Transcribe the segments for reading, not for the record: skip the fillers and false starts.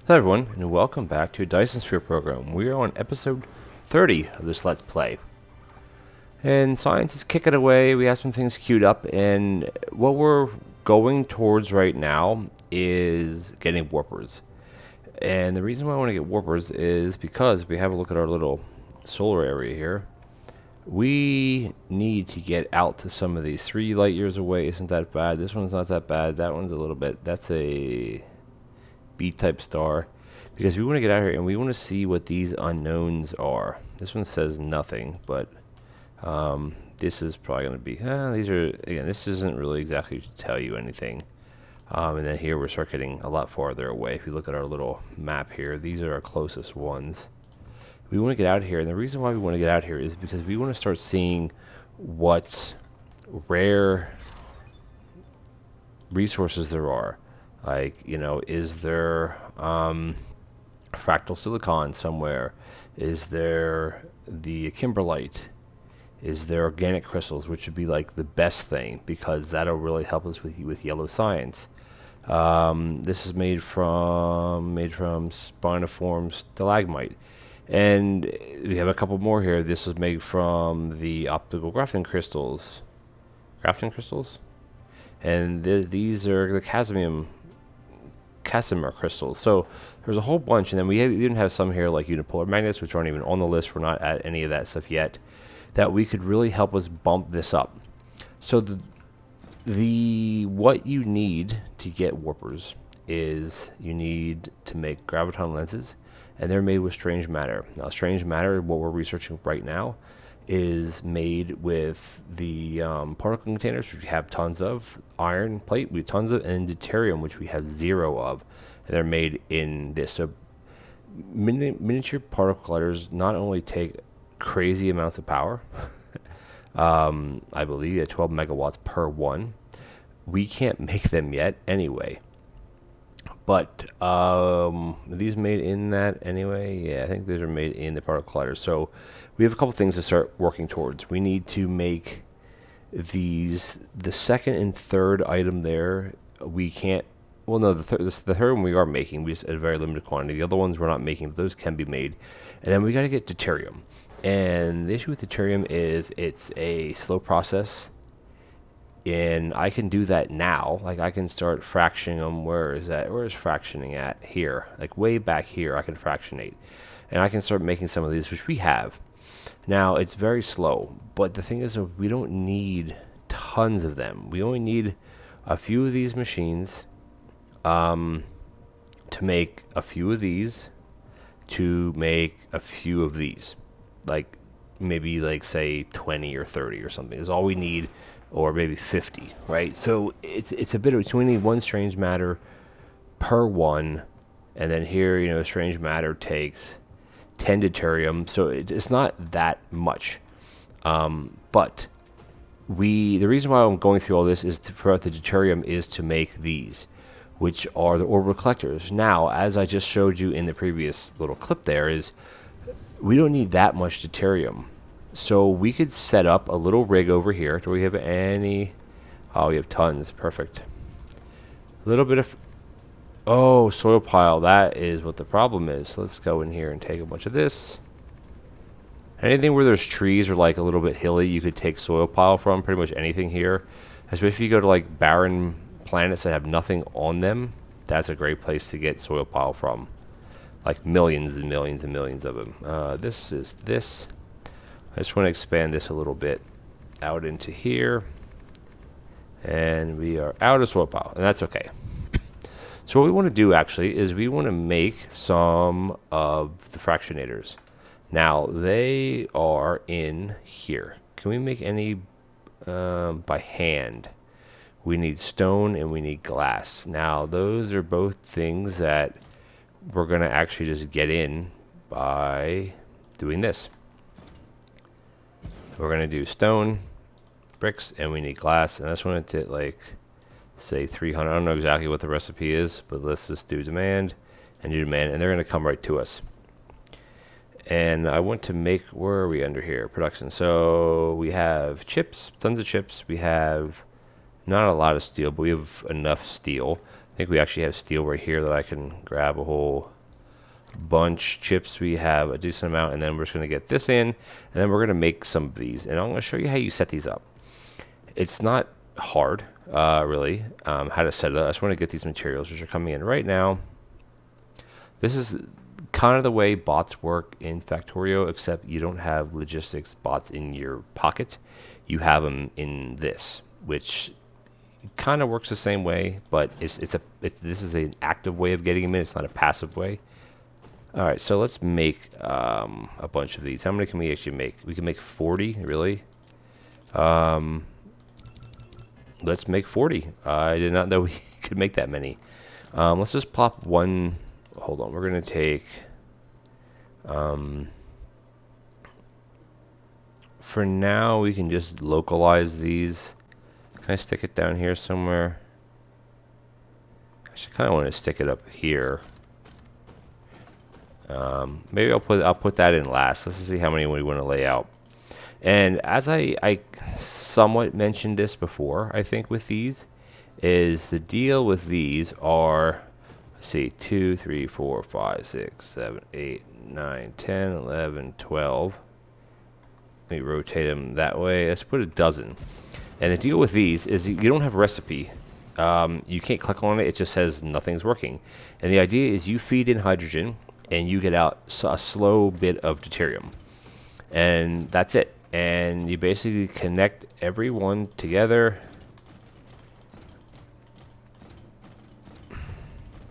Hello everyone, and welcome back to Dyson Sphere Program. We are on episode 30 of this Let's Play. And science is kicking away, we have some things queued up, and what we're going towards right now is getting warpers. And the reason why I want to get warpers is because if we have a look at our little solar area here, we need to get out to some of these. 3 light years away isn't that bad. This one's not that bad. That one's a little bit, that's a B-type star, because we want to get out here and we want to see what these unknowns are. This one says nothing, but this is probably going to be, these are, again, this isn't really exactly to tell you anything. And then here we start getting a lot farther away. If you look at our little map here, these are our closest ones. We want to get out here, and the reason why we want to get out here is because we want to start seeing what rare resources there are. Like, you know, is there fractal silicon somewhere? Is there the kimberlite? Is there organic crystals, which would be like the best thing because that'll really help us with yellow science. This is made from spiniform stalagmite, and we have a couple more here. This is made from the optical graphene crystals, and these are the Casimir crystals. So there's a whole bunch, and then we even have some here like unipolar magnets, which aren't even on the list. We're not at any of that stuff yet, that we could really help us bump this up. So the what you need to get warpers is you need to make graviton lenses, and they're made with strange matter. Now, strange matter, what we're researching right now, is made with the particle containers, which we have tons of, iron plate, we have tons of, and deuterium, which we have 0 of, and they're made in this. So miniature particle collectors not only take crazy amounts of power, I believe at 12 megawatts per one. We can't make them yet anyway. But are these made in that anyway? Yeah, I think these are made in the particle colliders. So we have a couple things to start working towards. We need to make these, the second and third item there. We can't, well, no, the third one we are making, we just at a very limited quantity. The other ones we're not making, but those can be made. And then we got to get deuterium. And the issue with deuterium is it's a slow process. And I can do that now. Like, I can start fractioning them. Where is that? Where is fractioning at? Here. Like, way back here, I can fractionate. And I can start making some of these, which we have. Now, it's very slow. But the thing is, we don't need tons of them. We only need a few of these machines to make a few of these, to make a few of these. Like, maybe, like, say, 20 or 30 or something is all we need. Or maybe 50, right? So it's a bit of, so we need 1 strange matter per one, and then here, you know, strange matter takes 10 deuterium, so it's not that much. But the reason why I'm going through all this is for the deuterium is to make these, which are the orbital collectors. Now, as I just showed you in the previous little clip there, is we don't need that much deuterium. So we could set up a little rig over here. Do we have any? Oh, we have tons. Perfect. A little bit of, oh, soil pile. That is what the problem is. So let's go in here and take a bunch of this. Anything where there's trees or like a little bit hilly, you could take soil pile from. Pretty much anything here. Especially if you go to like barren planets that have nothing on them. That's a great place to get soil pile from. Like millions and millions and millions of them. This is this. I just want to expand this a little bit out into here. And we are out of soil pile, and that's okay. So what we want to do actually is we want to make some of the fractionators. Now, they are in here. Can we make any by hand? We need stone and we need glass. Now, those are both things that we're going to actually just get in by doing this. We're going to do stone, bricks, and we need glass. And I just wanted to, like, say 300. I don't know exactly what the recipe is, but let's just do demand and do demand, and they're going to come right to us. And I want to make, where are we under here? Production. So we have chips, tons of chips. We have not a lot of steel, but we have enough steel. I think we actually have steel right here that I can grab a whole bunch chips. We have a decent amount, and then we're just going to get this in, and then we're going to make some of these, and I'm going to show you how you set these up. It's not hard, really, how to set it up. I just want to get these materials, which are coming in right now. This is kind of the way bots work in Factorio, except you don't have logistics bots in your pocket. You have them in this, which kind of works the same way, but this is an active way of getting them in. It's not a passive way. All right, so let's make a bunch of these. How many can we actually make? We can make 40, really. Let's make 40. I did not know we could make that many. Let's just plop one. Hold on, we're going to take, for now, we can just localize these. Can I stick it down here somewhere? Actually, I kind of want to stick it up here. Maybe I'll put that in last. Let's see how many we want to lay out. And as I somewhat mentioned this before, I think with these, is the deal with these are, let's see, 2, 3, 4, 5, 6, 7, 8, 9, 10, 11, 12. Let me rotate them that way. Let's put a dozen. And the deal with these is you don't have a recipe. You can't click on it. It just says nothing's working. And the idea is you feed in hydrogen, and you get out a slow bit of deuterium. And that's it. And you basically connect every one together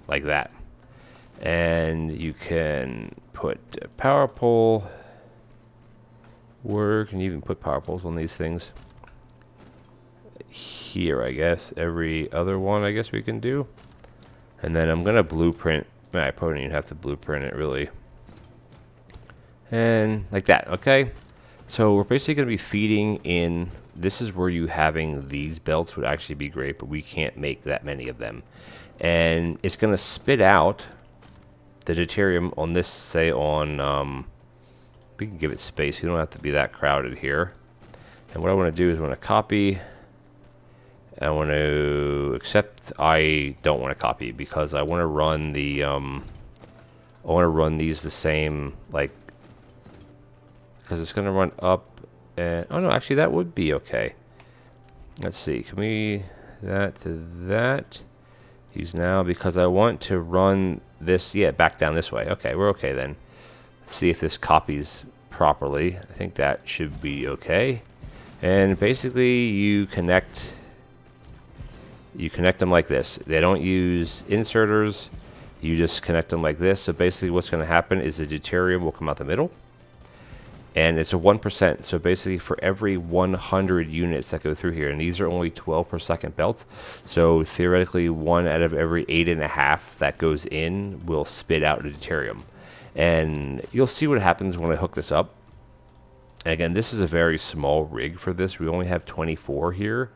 like that. And you can put a power pole. Where can you even put power poles on these things? Here, I guess. Every other one, I guess we can do. And then I'm going to blueprint. I probably don't even have to blueprint it, really. And like that, okay? So we're basically going to be feeding in. This is where you having these belts would actually be great, but we can't make that many of them. And it's going to spit out the deuterium on this, say on, we can give it space. You don't have to be that crowded here. And what I want to do is I want to copy. I want to, except I don't want to copy because I want to run the, I want to run these the same, like, because it's going to run up and, oh no, actually that would be okay. Let's see, can we, that to that, use now, because I want to run this, yeah, back down this way. Okay, we're okay then. Let's see if this copies properly. I think that should be okay. And basically you connect them like this. They don't use inserters. You just connect them like this. So basically what's going to happen is the deuterium will come out the middle. And it's a 1%. So basically for every 100 units that go through here, and these are only 12 per second belts. So theoretically 1 out of every 8.5 that goes in will spit out the deuterium. And you'll see what happens when I hook this up. And again, this is a very small rig for this. We only have 24 here.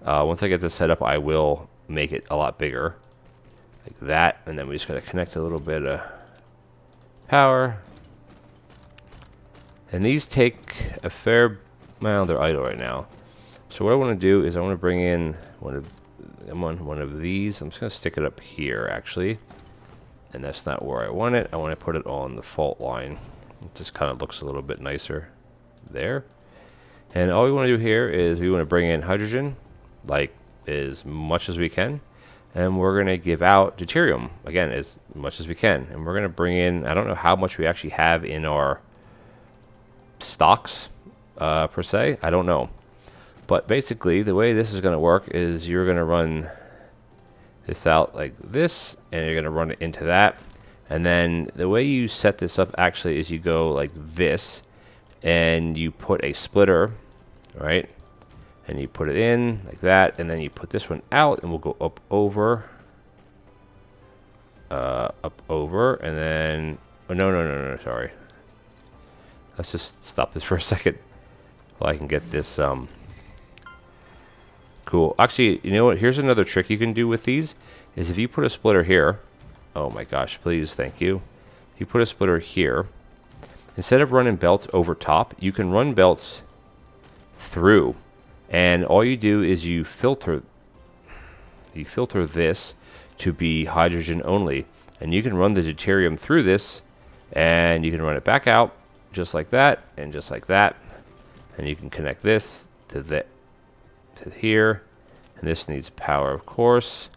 Once I get this set up, I will make it a lot bigger. Like that. And then we just got to connect a little bit of power. And these take a fair amount. They're idle right now. So what I want to do is I want to bring in one of these. I'm just going to stick it up here, actually. And that's not where I want it. I want to put it on the fault line. It just kind of looks a little bit nicer there. And all we want to do here is we want to bring in hydrogen, like as much as we can. And we're going to give out deuterium, again, as much as we can. And we're going to bring in, I don't know how much we actually have in our stocks, per se. I don't know. But basically, the way this is going to work is you're going to run this out like this, and you're going to run it into that. And then the way you set this up actually is you go like this, and you put a splitter, right? And you put it in like that, and then you put this one out, and we'll go up over, and then, oh, no, sorry. Let's just stop this for a second while I can get this, cool. Actually, you know what? Here's another trick you can do with these, is if you put a splitter here, oh my gosh, please, thank you. If you put a splitter here, instead of running belts over top, you can run belts through. And all you do is you filter this to be hydrogen only. And you can run the deuterium through this, and you can run it back out, just like that, and just like that. And you can connect this to here. And this needs power, of course.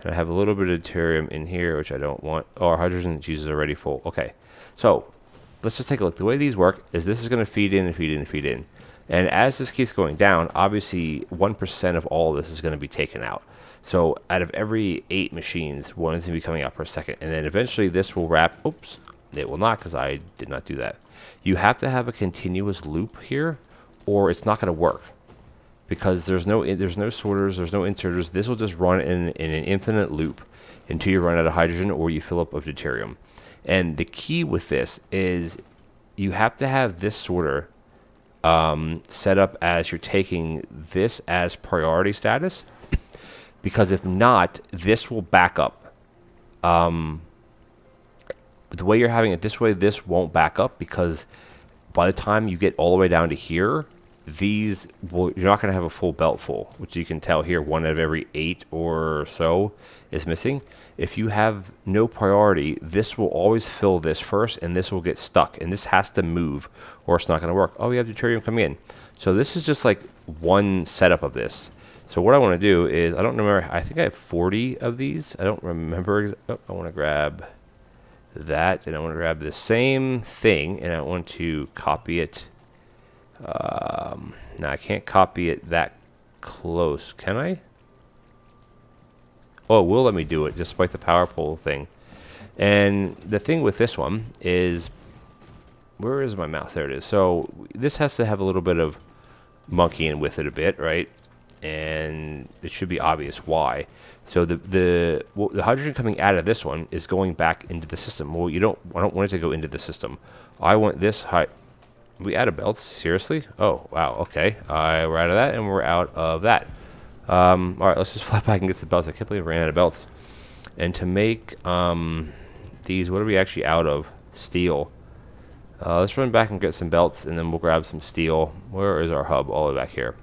And I have a little bit of deuterium in here, which I don't want. Oh, our hydrogen juice is already full. Okay, so let's just take a look. The way these work is this is going to feed in and feed in and feed in. And as this keeps going down, obviously 1% of all of this is going to be taken out. So out of every 8 machines, 1 is going to be coming out per second. And then eventually this will wrap. Oops, it will not, because I did not do that. You have to have a continuous loop here, or it's not going to work. Because there's no sorters, there's no inserters. This will just run in an infinite loop until you run out of hydrogen or you fill up of deuterium. And the key with this is you have to have this sorter set up as you're taking this as priority status, because if not, this will back up. But the way you're having it this way, this won't back up, because by the time you get all the way down to here, you're not going to have a full belt full, which you can tell here 1 out of every 8 or so is missing. If you have no priority, this will always fill this first, and this will get stuck, and this has to move or it's not going to work. Oh, we have deuterium coming in. So this is just like one setup of this. So what I want to do is, I don't remember, I think I have 40 of these. I don't remember. I want to grab that, and I want to grab the same thing, and I want to copy it. Now I can't copy it that close, can I? Oh, it will let me do it despite the power pole thing. And the thing with this one is, where is my mouse? There it is. So this has to have a little bit of monkeying with it a bit, right? And it should be obvious why. So the hydrogen coming out of this one is going back into the system. Well, I don't want it to go into the system. I want this we out of belts? Seriously? Oh, wow. Okay. We're out of that, and we're out of that. All right, let's just fly back and get some belts. I can't believe I ran out of belts. And to make these, what are we actually out of? Steel. Let's run back and get some belts, and then we'll grab some steel. Where is our hub? All the way back here.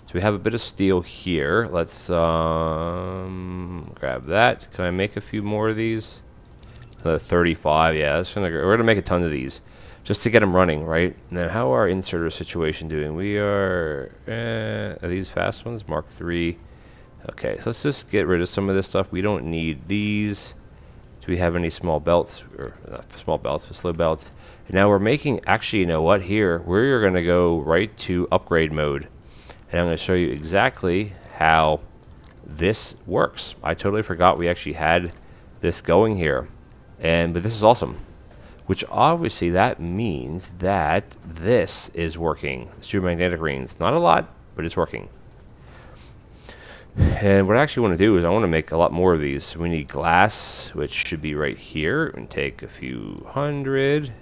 So we have a bit of steel here. Let's grab that. Can I make a few more of these? 35. Yeah, we're going to make a ton of these, just to get them running, right? And then how are our inserter situation doing? We are these fast ones? Mark III. Okay, so let's just get rid of some of this stuff. We don't need these. Do we have any small belts? Or not small belts, but slow belts. And now we're making, actually, you know what? Here, we're going to go right to upgrade mode. And I'm going to show you exactly how this works. I totally forgot we actually had this going here. But this is awesome. Which obviously that means that this is working. Geomagnetic rings. Not a lot, but it's working. And what I actually want to do is I want to make a lot more of these. We need glass, which should be right here. And take a few hundred.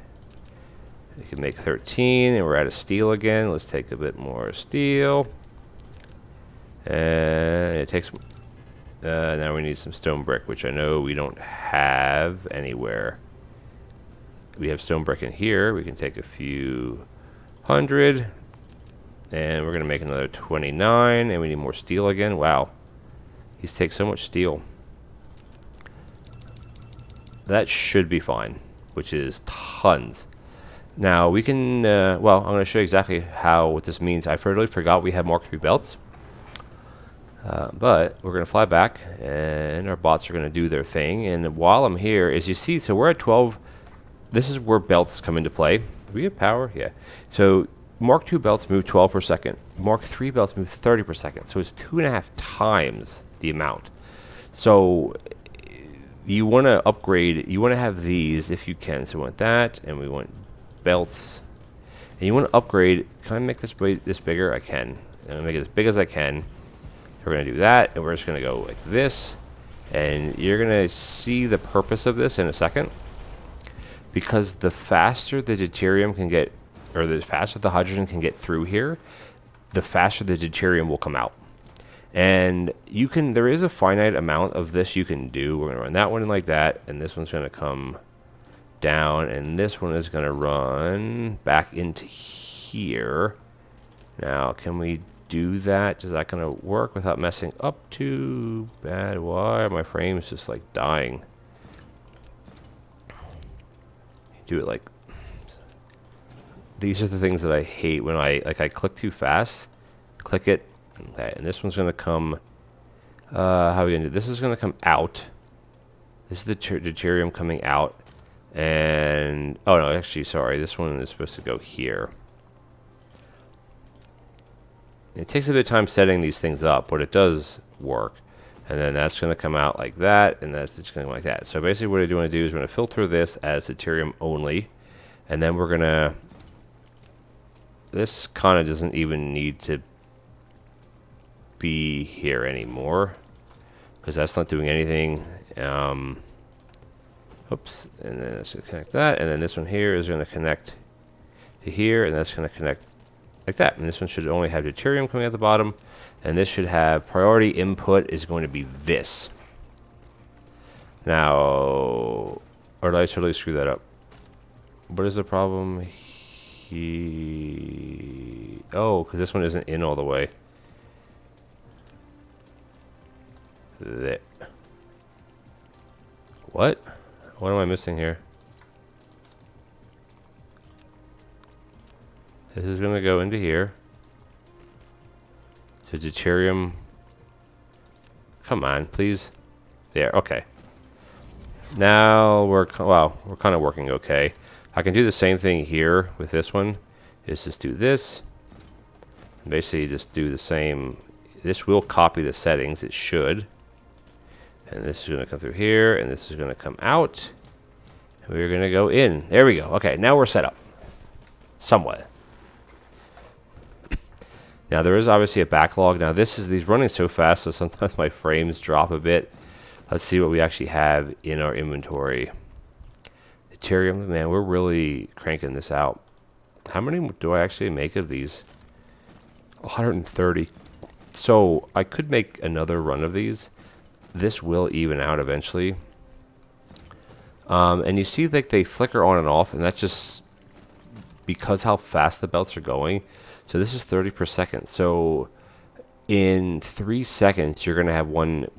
We can make 13, and we're out of steel again. Let's take a bit more steel. And it takes... now we need some stone brick, which I know we don't have anywhere. We have stone brick in here. We can take a few hundred. And we're going to make another 29. And we need more steel again. Wow. These take so much steel. That should be fine, which is tons. Now we can, well, I'm going to show you exactly what this means. I totally forgot we have Mark III belts. But we're going to fly back, and our bots are going to do their thing. And while I'm here, as you see, so we're at 12. This is where belts come into play. Do we have power? Yeah. So Mark II belts move 12 per second. Mark III belts move 30 per second. So it's 2.5 times the amount. So you want to upgrade. You want to have these if you can. So we want that, and we want belts. And you want to upgrade. Can I make this bigger? I can. I'm going to make it as big as I can. We're going to do that, and we're just going to go like this. And you're going to see the purpose of this in a second. Because the faster the deuterium can get, or the faster the hydrogen can get through here, the faster the deuterium will come out. And there is a finite amount of this you can do. We're going to run that one in like that, and this one's going to come down, and this one is going to run back into here. Now, can we do that? Is that going to work without messing up too bad? Why are my frames just like dying? do it like... These are the things that I hate when I click too fast. Click it. Okay, and this one's going to come... how are we going to do this? Is going to come out. This is the deuterium coming out. And... Oh, no, actually, sorry. This one is supposed to go here. It takes a bit of time setting these things up, but it does work. And then that's going to come out like that, and that's just going to go like that. So basically what I want to do is we're going to filter this as deuterium only. And then we're going to... This kind of doesn't even need to be here anymore, because that's not doing anything. Oops, and then it's going to connect that, and then this one here is going to connect to here, and that's going to connect like that. And this one should only have deuterium coming at the bottom, and this should have priority input is going to be this. Now, or did I totally screw that up? What is the problem? Oh, because this one isn't in all the way. There. What? What am I missing here? This is going to go into here. To deuterium. Come on, please. There, okay. Now we're kind of working okay. I can do the same thing here with this one. Is just do this. Basically just do the same. This will copy the settings. It should. And this is going to come through here. And this is going to come out. And we're going to go in. There we go. Okay, now we're set up. Somewhat. Now there is obviously a backlog. Now these running so fast, so sometimes my frames drop a bit. Let's see what we actually have in our inventory. Deuterium, man, we're really cranking this out. How many do I actually make of these? 130. So I could make another run of these. This will even out eventually. And you see like they flicker on and off, and that's just because how fast the belts are going. So this is 30 per second. So in 3 seconds, you're going to have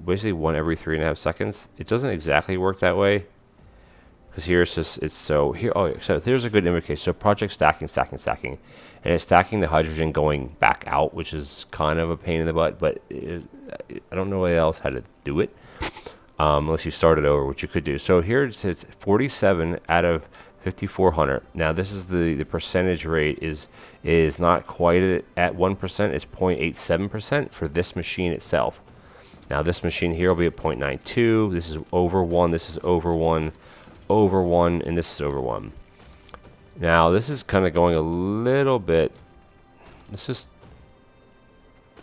basically one every 3.5 seconds. It doesn't exactly work that way. Because here so here's a good indicator. So project stacking. And it's stacking the hydrogen going back out, which is kind of a pain in the butt, but I don't know else how to do it. Unless you start it over, which you could do. So here it says 47 out of 5,400. Now this is the percentage rate is not quite at 1%. It's 0.87% for this machine itself. Now this machine here will be at 0.92. This is over 1. This is over 1. Over 1, and this is over 1. Now this is kind of going a little bit. Let's just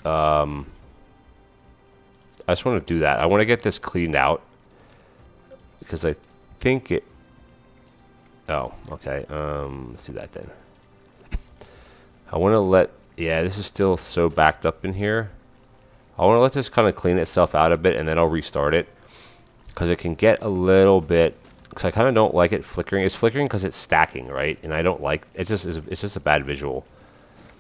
I just want to do that. I want to get this cleaned out because I think it... Oh, okay. Let's do that then. I want to let... Yeah, this is still so backed up in here. I want to let this kind of clean itself out a bit, and then I'll restart it because it can get a little bit... Because I kind of don't like it flickering. It's flickering because it's stacking, right? And I don't like... It's just a bad visual.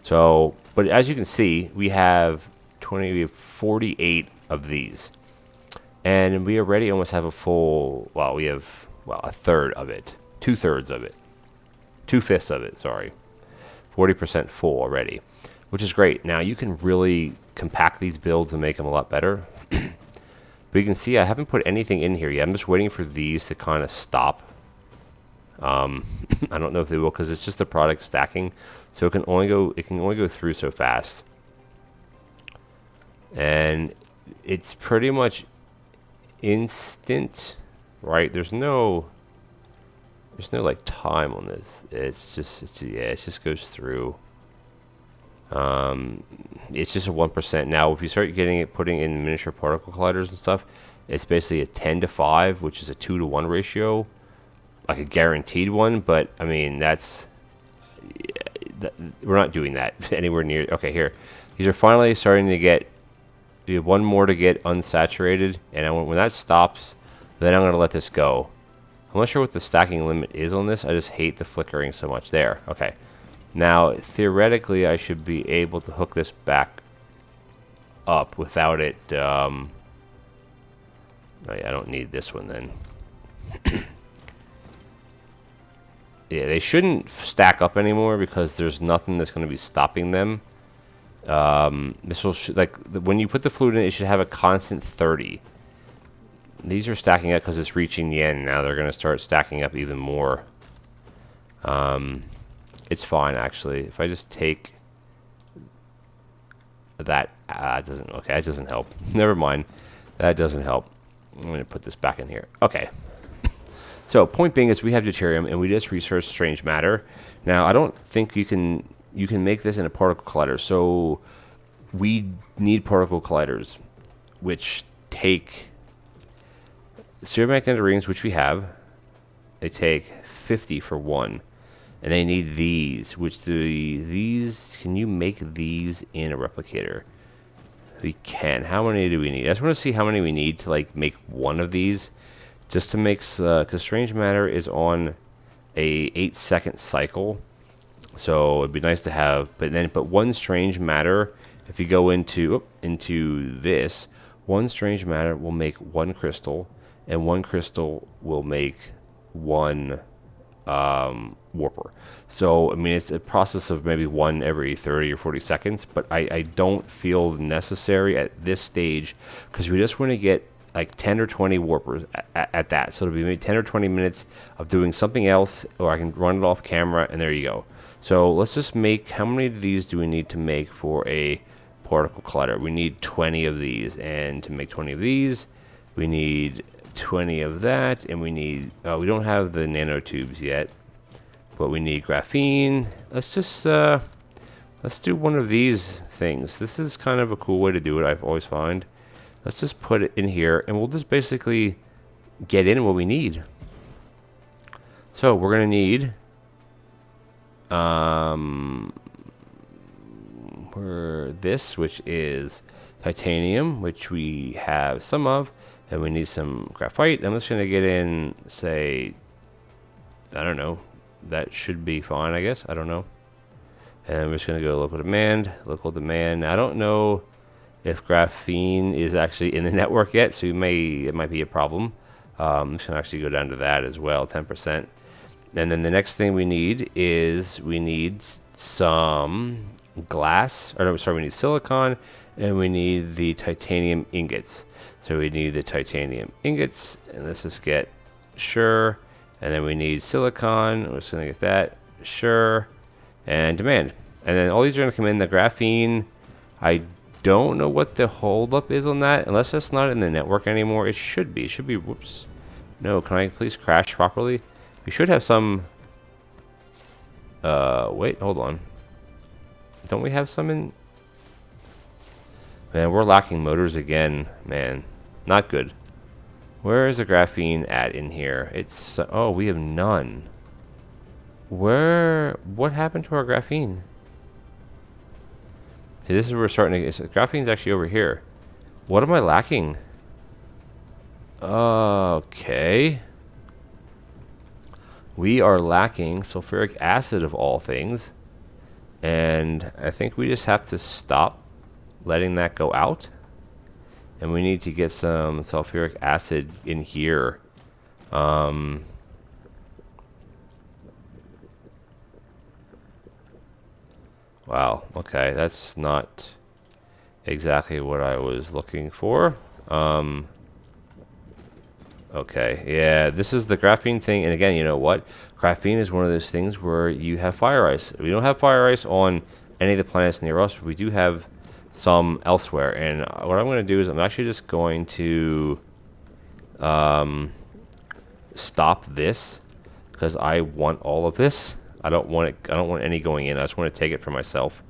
So, but as you can see, we have 48 of these. And we already almost have a full... Well, we have, a third of it. 2/3 of it. 2/5 of it, sorry. 40% full already. Which is great. Now, you can really compact these builds and make them a lot better. But you can see I haven't put anything in here yet. I'm just waiting for these to kind of stop. I don't know if they will because it's just the product stacking. So it can only go through so fast. And it's pretty much instant, right? There's no like time on this. It just goes through. It's just a 1%. Now, if you start putting in miniature particle colliders and stuff, it's basically a 10-to-5, which is a 2-to-1 ratio, like a guaranteed one. But I mean, we're not doing that anywhere near. Okay, here, these are finally starting to get. We have one more to get unsaturated, and when that stops, then I'm going to let this go. I'm not sure what the stacking limit is on this. I just hate the flickering so much. There. Okay. Now, theoretically, I should be able to hook this back up without it. Oh, yeah, I don't need this one then. Yeah, they shouldn't stack up anymore because there's nothing that's going to be stopping them. This will when you put the fluid in, it should have a constant 30. These are stacking up because it's reaching the end. Now they're going to start stacking up even more. It's fine actually. If I just take that, it doesn't. Okay, that doesn't help. Never mind. That doesn't help. I'm going to put this back in here. Okay. So point being is we have deuterium and we just researched strange matter. Now I don't think you can make this in a particle collider. So we need particle colliders, which take supermagnetic rings, which we have. They take 50 for one, and they need these. Can you make these in a replicator? We can. How many do we need? I just want to see how many we need to like make one of these. Just to make, because strange matter is on a 8-second cycle, so it'd be nice to have. But one strange matter, if you go into this, one strange matter will make one crystal, and one crystal will make one warper. So I mean, it's a process of maybe one every 30 or 40 seconds. But I don't feel necessary at this stage because we just want to get like 10 or 20 warpers at that. So it'll be maybe 10 or 20 minutes of doing something else, or I can run it off camera, and there you go. So let's just make, how many of these do we need to make for a particle collider? We need 20 of these, and to make 20 of these, we need 20 of that, and we need, we don't have the nanotubes yet, but we need graphene. Let's just, let's do one of these things. This is kind of a cool way to do it, I've always find. Let's just put it in here, and we'll just basically get in what we need. So we're going to need this, which is titanium, which we have some of, and we need some graphite. I'm just going to get in, say, I don't know, that should be fine, I guess. I don't know. And I'm just going to go local demand. I don't know if graphene is actually in the network yet, so it might be a problem. I'm just going to actually go down to that as well, 10%. And then the next thing we need is some glass, we need silicon, and we need the titanium ingots. So we need the titanium ingots, and let's just get sure. And then we need silicon. We're just going to get that, sure, and demand. And then all these are going to come in. The graphene, I don't know what the holdup is on that, unless that's not in the network anymore. It should be. Whoops. No, can I please crash properly? We should have some. Wait, hold on. Don't we have some in? Man, we're lacking motors again, man. Not good. Where is the graphene at in here? It's, oh, we have none. What happened to our graphene? See, this is where we're starting to, graphene's actually over here. What am I lacking? Okay. We are lacking sulfuric acid of all things. And I think we just have to stop letting that go out. And we need to get some sulfuric acid in here. Wow, okay, that's not exactly what I was looking for. Okay, yeah, this is the graphene thing, and again, you know what? Graphene is one of those things where you have fire ice. We don't have fire ice on any of the planets near us, but we do have some elsewhere. And what I'm going to do is I'm actually just going to stop this, because I want all of this. I don't want it. I don't want any going in. I just want to take it for myself,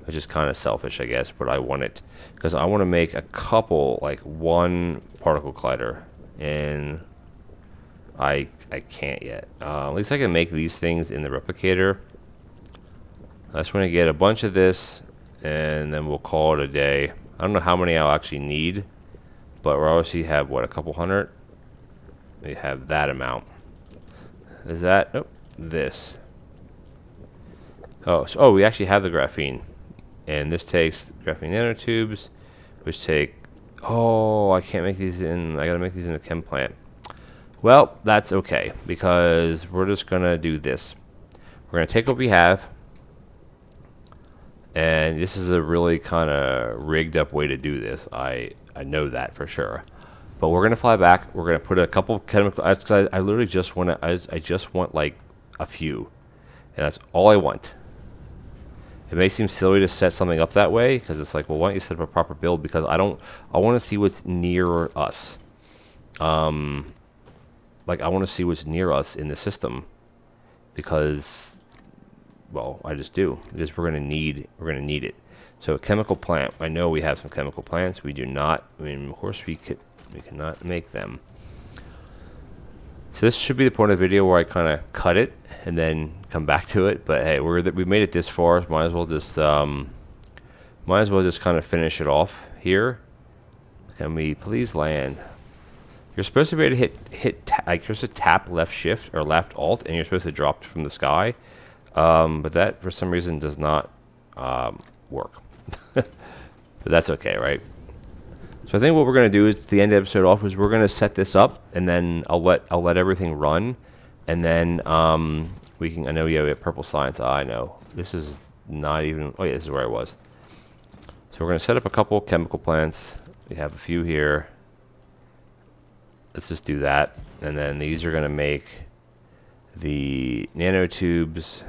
which is kind of selfish, I guess. But I want it because I want to make a couple, like one particle collider, and I can't yet. At least I can make these things in the replicator. I just want to get a bunch of this, and then we'll call it a day. I don't know how many I'll actually need, but we obviously have what, a couple hundred. We have that amount. Is that this? Oh, we actually have the graphene, and this takes graphene nanotubes, which take. Oh, I can't make these in. I gotta make these in a chem plant. Well, that's okay because we're just gonna do this. We're going to take what we have. And this is a really kind of rigged up way to do this. I know that for sure. But we're going to fly back. We're going to put a couple chemical... I literally just want to... I just want like a few. And that's all I want. It may seem silly to set something up that way, because it's like, well, why don't you set up a proper build? Because I want to see what's near us. Like, I want to see what's near us in the system, because, well, I just do. Because we're gonna need it. So a chemical plant. I know we have some chemical plants. We do not. I mean, of course, we cannot make them. So this should be the point of the video where I kind of cut it and then come back to it. But hey, we made it this far. Might as well just kind of finish it off here. Can we please land? You're supposed to be able to hit like you're supposed to tap left shift or left alt, and you're supposed to drop from the sky. But that for some reason does not work. But that's okay, right? So I think what we're going to do is, to the end of the episode off, is we're going to set this up, and then I'll let everything run, and then we can. I know we have purple science. I know this is not even. Oh yeah, this is where I was. So we're going to set up a couple chemical plants. We have a few here. Let's just do that, and then these are going to make the nanotubes,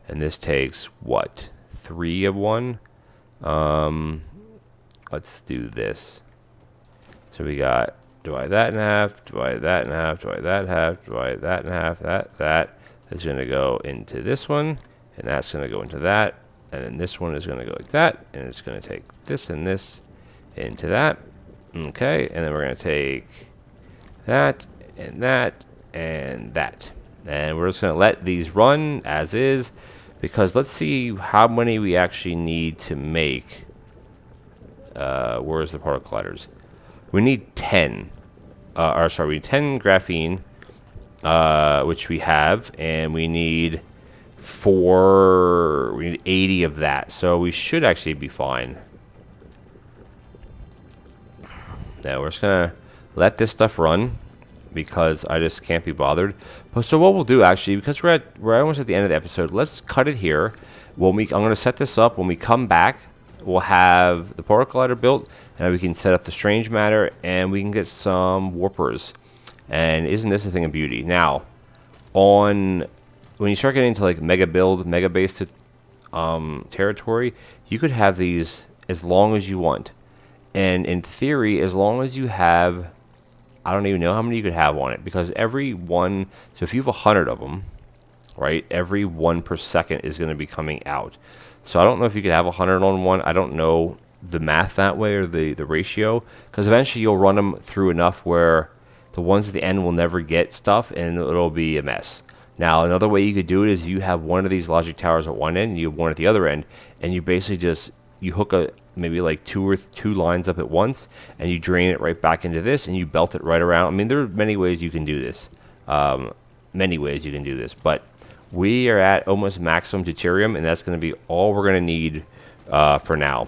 and this takes what, 3 of one. Let's do this. So we got divide that in half, divide that in half, divide that in half, divide that in half. That is going to go into this one, and that's going to go into that, and then this one is going to go like that, and it's going to take this and this into that. Okay, and then we're going to take that and that and that, and we're just going to let these run as is, because let's see how many we actually need to make. Where's the particle colliders? We need 10. We need 10 graphene, which we have, and we need 80 of that. So we should actually be fine. Now we're just gonna let this stuff run, because I just can't be bothered. But so what we'll do, actually, because we're almost at the end of the episode, let's cut it here. I'm gonna set this up. When we come back, we'll have the particle collider built, and we can set up the strange matter, and we can get some warpers. And isn't this a thing of beauty? Now, when you start getting into like mega build, mega base territory, you could have these as long as you want. And in theory, as long as you have, I don't even know how many you could have on it, because every one, so if you have 100 of them, right, every 1 per second is going to be coming out. So I don't know if you could have 100 on one. I don't know the math that way, or the ratio, because eventually you'll run them through enough where the ones at the end will never get stuff, and it'll be a mess. Now, another way you could do it is you have one of these logic towers at one end, and you have one at the other end, and you basically just, you hook maybe like two lines up at once, and you drain it right back into this, and you belt it right around. I mean, there are many ways you can do this. But we are at almost maximum deuterium, and that's going to be all we're going to need for now.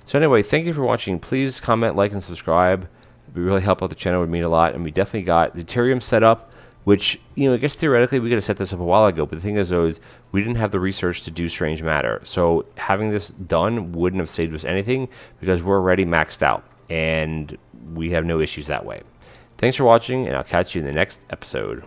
So anyway, thank you for watching. Please comment, like, and subscribe. It would really help out the channel. It would mean a lot. And we definitely got deuterium set up, which, I guess theoretically we could have set this up a while ago. But the thing is, though, is we didn't have the research to do strange matter. So having this done wouldn't have saved us anything, because we're already maxed out, and we have no issues that way. Thanks for watching, and I'll catch you in the next episode.